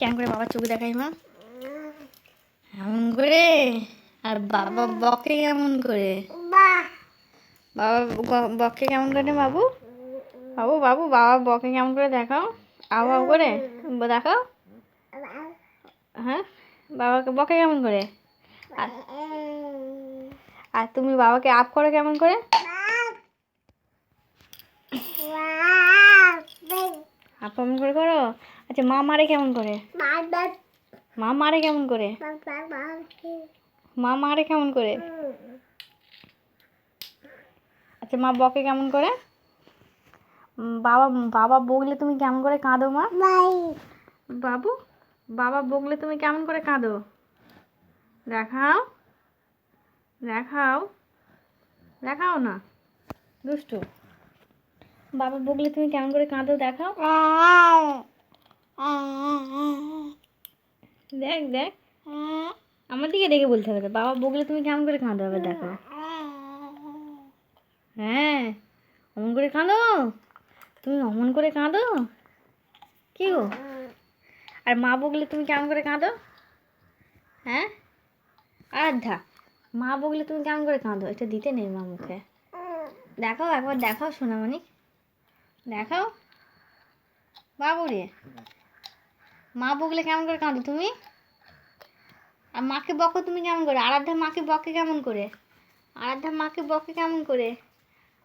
কেমন করে বাবার চোখ দেখাই মা? এমন করে। আর বাবা বকে কেমন করে? বাবা বকে কেমন করে বাবু? বাবু বাবু বাবা বকে কেমন করে দেখাও? আউ আউ করে দেখাও। হ্যাঁ, বাবাকে বকে কেমন করে? আর আর তুমি বাবাকে আপ করো কেমন করে? আপ কেমন করে করো? আচ্ছা, মা মারে কেমন করে? মা মারে কেমন করে? মা মারে কেমন করে? আচ্ছা, মা বকে কেমন করে? বাবা বাবা বকলে তুমি কেমন করে কাঁদো মা? বাবু, বাবা বকলে তুমি কেমন করে কাঁদো? দেখাও, দেখাও, দেখাও না দুষ্টু। বাবা বকলে তুমি কেমন করে কাঁদো দেখাও। দেখ দেখ, আমার দিকে দেখে বলতে হবে। বাবা বকলে তুমি কেমন করে কাঁদো হবে দেখো। হ্যাঁ, অমন করে কাঁদো। তুমি অমন করে কাঁদো কি গো? আর মা বকলে তুমি কেমন করে কাঁদো? হ্যাঁ, আধা মা বকলে তুমি কেমন করে কাঁদো? এটা দিতে নেই মা মুখে। দেখাও একবার, দেখাও সোনামণি, দেখাও। বাবু রে, মা বকলে কেমন করে কাঁদো তুমি? আর মাকে বকো তুমি কেমন করে? আরাধ্যা মাকে বকে কেমন করে? আরাধ্যা মাকে বকে কেমন করে?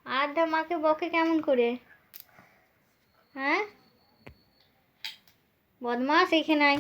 আরাধ্যা মাকে বকে কেমন করে? হ্যাঁ, বদমাস এইখানে আয়।